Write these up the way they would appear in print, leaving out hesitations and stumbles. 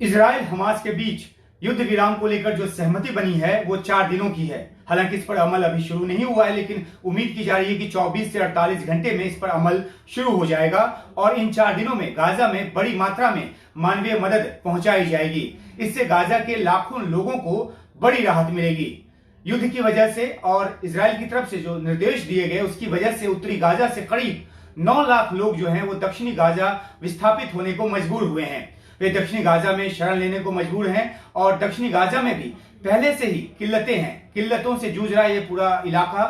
Israel Hamas के बीच युद्ध विराम को लेकर जो सहमति बनी है वो 4 दिनों की है। हालांकि इस पर अमल अभी शुरू नहीं हुआ है, लेकिन उम्मीद की जा रही है कि 24 से 48 घंटे में इस पर अमल शुरू हो जाएगा और इन 4 दिनों में गाजा में बड़ी मात्रा में मानवीय मदद पहुंचाई जाएगी। इससे गाजा के लाखों लोगों को बड़ी राहत मिलेगी। युद्ध की वजह से और इजराइल की तरफ से जो निर्देश दिए गए उसकी वजह से उत्तरी गाजा से करीब 9 लाख लोग जो हैं वो दक्षिणी गाजा विस्थापित होने को मजबूर हुए हैं। वे दक्षिणी गाजा में शरण लेने को मजबूर हैं और दक्षिणी गाजा में भी पहले से ही किल्लतें हैं। किल्लतों से जूझ रहा है ये पूरा इलाका।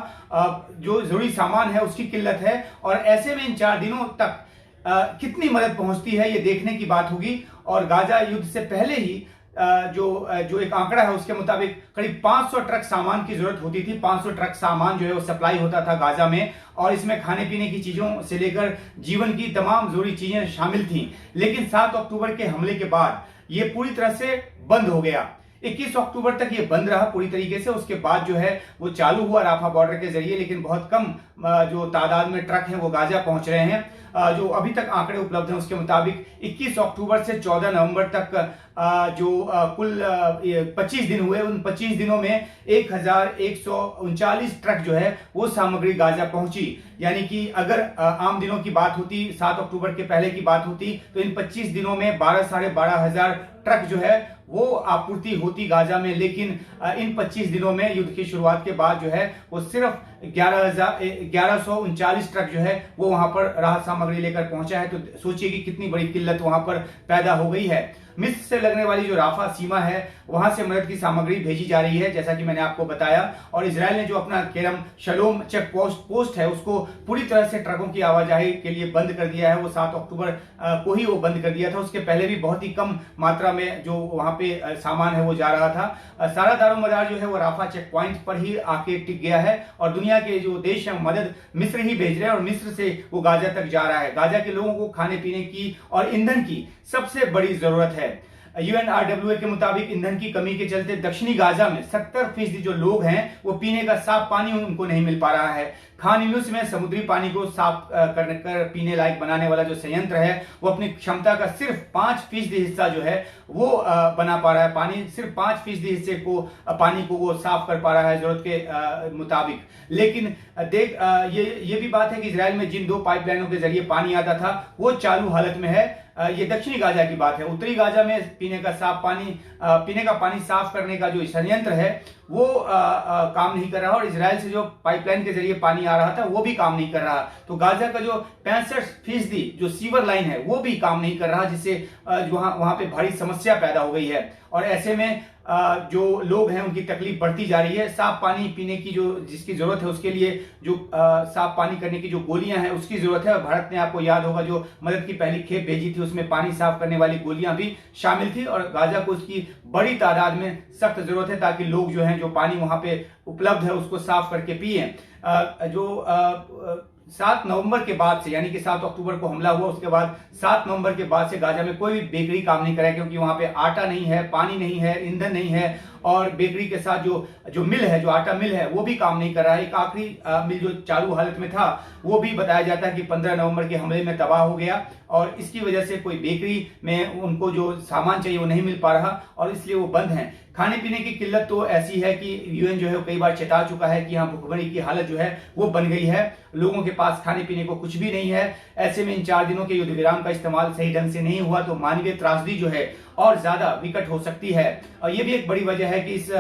जो जरूरी सामान है उसकी किल्लत है और ऐसे में इन 4 दिनों तक कितनी मदद पहुंचती है ये देखने की बात होगी। और गाजा युद्ध से पहले ही जो एक आंकड़ा है उसके मुताबिक करीब 500 ट्रक सामान की जरूरत होती थी। 500 ट्रक सामान जो है वो सप्लाई होता था गाजा में और इसमें खाने पीने की चीजों से लेकर जीवन की तमाम जरूरी चीजें शामिल थीं। लेकिन 7 अक्टूबर के हमले के बाद ये पूरी तरह से बंद हो गया। 21 अक्टूबर तक ये बंद रहा पूरी तरीके से। उसके बाद जो है वो चालू हुआ राफा बॉर्डर के जरिए, लेकिन बहुत कम जो तादाद में ट्रक हैं वो गाजा पहुंच रहे हैं। जो अभी ततक आंकड़े उपलब्ध हैं उसके मुताबिक 21 अक्टूबर से 14 नवंबर तक कुल 25 दिन हुए। उन 25 दिनों में 1139 ट्रक जो है वो सामग्री गाजा पहुंची। यानी कि अगर आम दिनों की बात होती, 7 अक्टूबर के पहले की बात होती, तो इन 25 दिनों में 12-12.5 हजार ट्रक जो है वो आपूर्ति होती गाजा में। लेकिन इन 25 दिनों में युद्ध की शुरुआत के बाद जो है वो सिर्फ 1139 ट्रक जो है वो वहां पर राहत सामग्री लेकर पहुंचा है। तो सोचिए कि कितनी बड़ी किल्लत वहां पर पैदा हो गई है। मिस्र से लगने वाली जो राफा सीमा है वहां से मदद की सामग्री भेजी जा रही है, जैसा कि मैंने आपको बताया। और इजराइल ने जो अपना केरम शलोम चेक पोस्ट है उसको पूरी तरह से ट्रकों की आवाजाही के लिए बंद कर दिया है। वो 7 अक्टूबर को ही वो बंद कर दिया था। उसके पहले भी बहुत ही कम मात्रा में जो वहां पे सामान है वो जा रहा था। सारा दारोमदार जो है वो राफा चेक पॉइंट पर ही आके टिक गया है और दुनिया के जो देश हैं मदद मिस्र ही भेज रहे हैं और मिस्र से वो गाजा तक जा रहा है। गाजा के लोगों को खाने पीने की और ईंधन की सबसे बड़ी जरूरत है। UNRWA के मुताबिक ईंधन की कमी के चलते दक्षिणी गाजा में 70% जो लोग हैं वो पीने का साफ पानी उनको नहीं मिल पा रहा है। खान यूनिस में समुद्री पानी को साफ कर पीने लायक बनाने वाला जो संयंत्र है वो अपनी क्षमता का सिर्फ 5% हिस्सा जो है वो बना पा रहा है। पानी सिर्फ 5% हिस्से को पानी को वो साफ कर पा रहा है जरूरत के मुताबिक। लेकिन ये भी बात है कि इजराइल में जिन 2 पाइपलाइनों के जरिए पानी आता था वो चालू हालत में है। ये दक्षिणी गाजा की बात है। उत्तरी गाजा में पीने का पानी साफ करने का जो संयंत्र है वो काम नहीं कर रहा और इजराइल से जो पाइपलाइन के जरिए पानी आ रहा था वो भी काम नहीं कर रहा। तो गाजा का जो 65% जो सीवर लाइन है वो भी काम नहीं कर रहा, जिससे वहां पे भारी समस्या पैदा हो गई है। और ऐसे में जो लोग हैं उनकी तकलीफ बढ़ती जा रही है। साफ पानी पीने की जिसकी जरूरत है उसके लिए जो साफ पानी करने की जो गोलियां हैं उसकी जरूरत है। भारत ने, आपको याद होगा, जो मदद की पहली खेप भेजी थी उसमें पानी साफ करने वाली गोलियां भी शामिल थी और गाजा को उसकी बड़ी तादाद में सख्त जरूरत है ताकि लोग जो हैं जो पानी वहां पे उपलब्ध है उसको साफ करके पिए। 7 नवंबर के बाद से, यानी कि 7 अक्टूबर को हमला हुआ उसके बाद 7 नवंबर के बाद से गाजा में कोई भी बेकरी काम नहीं कर रहा है, क्योंकि वहां पे आटा नहीं है, पानी नहीं है, ईंधन नहीं है और बेकरी के साथ जो मिल है, जो आटा मिल है वो भी काम नहीं कर रहा है। एक आखिरी मिल जो चालू हालत में था वो भी बताया जाता है कि 15 नवंबर के हमले में तबाह हो गया और इसकी वजह से कोई बेकरी में उनको जो सामान चाहिए वो नहीं मिल पा रहा और इसलिए वो बंद है। खाने पीने की किल्लत तो ऐसी है कि यूएन जो है कई बार चेता चुका है कि यहाँ भुखमरी की हालत जो है वो बन गई है। लोगों के पास खाने पीने को कुछ भी नहीं है। ऐसे में इन 4 दिनों के युद्ध विराम का इस्तेमाल सही ढंग से नहीं हुआ तो मानवीय त्रासदी जो है और ज्यादा विकट हो सकती है। और ये भी एक बड़ी वजह है कि इस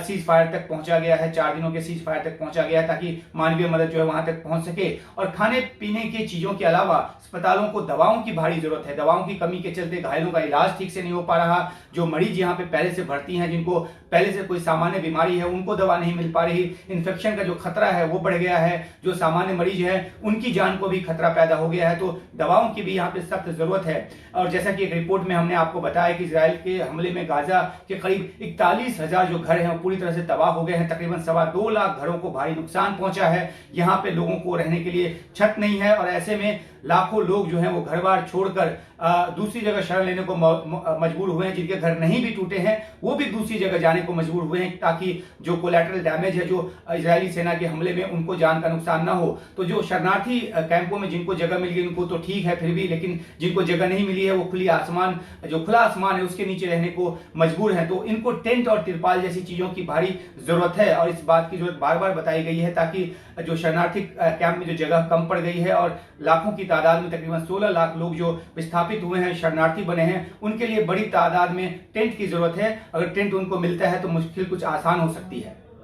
सीज फायर तक पहुंचा गया है, 4 दिनों के सीज फायर तक पहुंचा गया है ताकि मानवीय मदद जो है वहां तक पहुंच सके। और खाने पीने की चीजों के अलावा अस्पतालों को दवाओं की भारी जरूरत है। दवाओं की कमी के चलते घायलों का इलाज ठीक से नहीं हो पा रहा। जो मरीज यहाँ पे पहले से भर्ती हैं, जिनको पहले से कोई सामान्य बीमारी है, उनको दवा नहीं मिल पा रही। इन्फेक्शन का जो खतरा है वो बढ़ गया है। जो सामान्य मरीज है उनकी जान को भी खतरा पैदा हो गया है। तो दवाओं की भी यहाँ पे सख्त जरूरत है। और जैसा कि एक रिपोर्ट में हमने आपको बताया कि इजराइल के हमले में गाजा के करीब 41,000 जो घर हैं वो पूरी तरह से तबाह हो गए हैं। तकरीबन 2.25 लाख घरों को भारी नुकसान पहुंचा है। यहाँ पे लोगों को रहने के लिए छत नहीं है और ऐसे में लाखों लोग जो हैं वो घर घर बार छोड़कर दूसरी जगह शरण लेने को मजबूर हुए हैं, जिनके घर नहीं भी टूटे हैं वो भी दूसरी जगह जाने को मजबूर हुए हैं, ताकि जो कोलैटरल डैमेज है जो इजरायली सेना के हमले में उनको जान का नुकसान ना हो। तो जो शरणार्थी कैंपों में जिनको जगह मिल गई उनको तो ठीक है, फिर भी लेकिन जिनको जगह नहीं मिली है वो खुला आसमान है उसके नीचे रहने को मजबूर है। तो इनको टेंट और तिरपाल जैसी चीजों की भारी जरूरत है, और इस बात की जरूरत बार बार बताई गई है, ताकि जो शरणार्थी कैंप में जो जगह कम पड़ गई है और लाखों की तादाद में तकरीबन 16 लाख लोग जो विस्थापित हुए हैं, शरणार्थी बने हैं, उनके लिए बड़ी तादाद में टेंट की जरूरत है। अगर टेंट उनको मिलता है तो मुश्किल कुछ आसान हो सकती है।